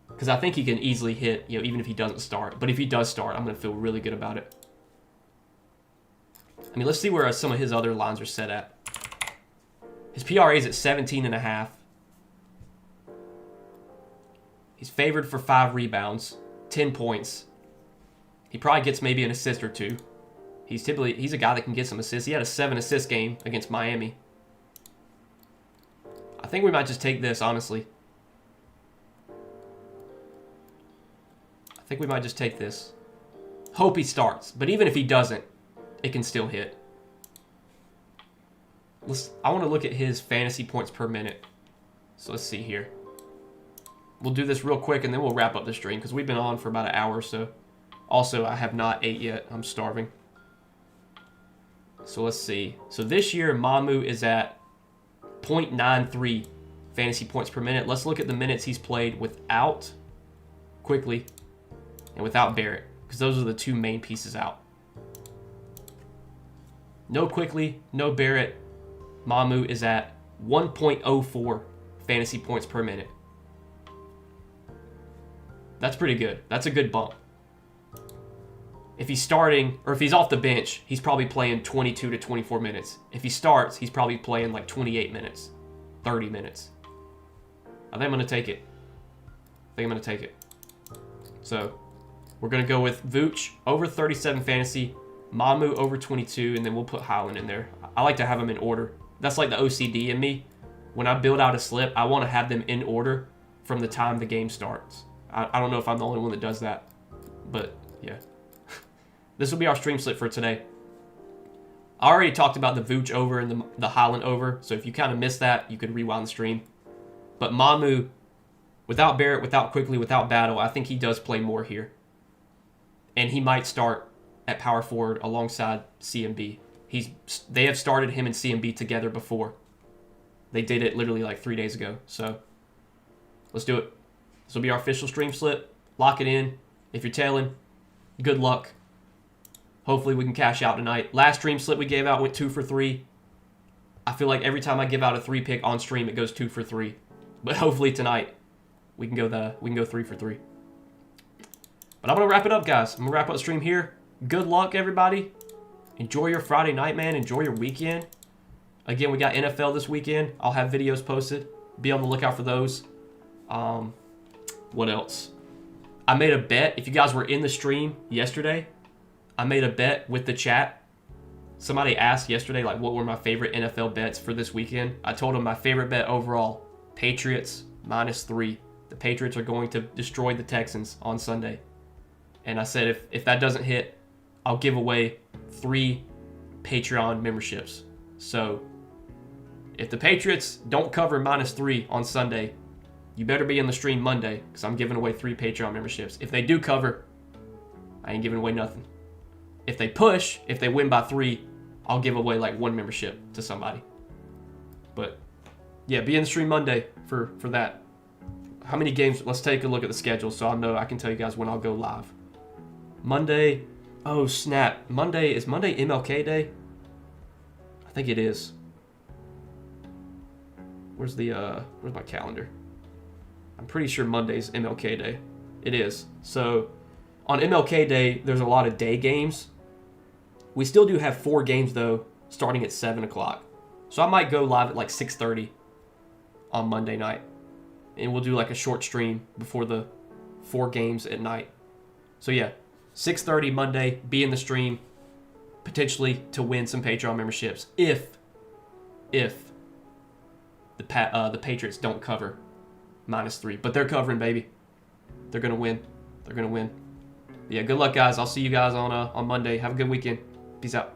because I think he can easily hit, even if he doesn't start. But if he does start, I'm going to feel really good about it. I mean, let's see where some of his other lines are set at. His PRA is at 17.5. He's favored for 5 rebounds, 10 points. He probably gets maybe an assist or 2. He's a guy that can get some assists. He had a 7-assist game against Miami. I think we might just take this, honestly. I think we might just take this. Hope he starts. But even if he doesn't, it can still hit. I want to look at his fantasy points per minute. So let's see here. We'll do this real quick and then we'll wrap up the stream because we've been on for about an hour or so. Also, I have not ate yet. I'm starving. So let's see. So this year, Mamu is at 0.93 fantasy points per minute. Let's look at the minutes he's played without Quickly and without Barrett, because those are the 2 main pieces out. No Quickly, no Barrett. Mamu is at 1.04 fantasy points per minute. That's pretty good. That's a good bump. If he's starting, or if he's off the bench, he's probably playing 22 to 24 minutes. If he starts, he's probably playing like 28 minutes, 30 minutes. I think I'm going to take it. So, we're going to go with Vooch over 37 fantasy, Mamu over 22, and then we'll put Highland in there. I like to have them in order. That's like the OCD in me. When I build out a slip, I want to have them in order from the time the game starts. I don't know if I'm the only one that does that, but yeah. This will be our stream slip for today. I already talked about the Vooch over and the Highland over, so if you kind of missed that, you could rewind the stream. But Mamu, without Barrett, without Quickly, without Battle, I think he does play more here. And he might start at power forward alongside CMB. They have started him and CMB together before. They did it literally like 3 days ago. So let's do it. This will be our official stream slip. Lock it in. If you're tailing, good luck. Hopefully we can cash out tonight. Last stream slip we gave out went 2 for 3. I feel like every time I give out a 3-pick on stream, it goes 2 for 3. But hopefully tonight we can go 3 for 3. But I'm gonna wrap it up, guys. I'm gonna wrap up the stream here. Good luck, everybody. Enjoy your Friday night, man. Enjoy your weekend. Again, we got NFL this weekend. I'll have videos posted. Be on the lookout for those. What else? I made a bet. If you guys were in the stream yesterday, I made a bet with the chat. Somebody asked yesterday, like, what were my favorite NFL bets for this weekend? I told them my favorite bet overall, Patriots -3. The Patriots are going to destroy the Texans on Sunday. And I said, if that doesn't hit, I'll give away 3 Patreon memberships. So if the Patriots don't cover -3 on Sunday, you better be in the stream Monday, because I'm giving away 3 Patreon memberships. If they do cover, I ain't giving away nothing. If they push, if they win by 3, I'll give away like 1 membership to somebody. But yeah, be in the stream Monday for that. How many games? Let's take a look at the schedule so I can tell you guys when I'll go live. Monday. Oh snap! Is Monday MLK Day? I think it is. Where's my calendar? I'm pretty sure Monday's MLK Day. It is. So on MLK Day, there's a lot of day games. We still do have 4 games though, starting at 7 o'clock. So I might go live at like 6:30 on Monday night, and we'll do like a short stream before the 4 games at night. So yeah, 6:30 Monday, be in the stream, potentially to win some Patreon memberships if the Patriots don't cover -3. But they're covering, baby. They're gonna win. Yeah, good luck, guys. I'll see you guys on Monday. Have a good weekend. Peace out.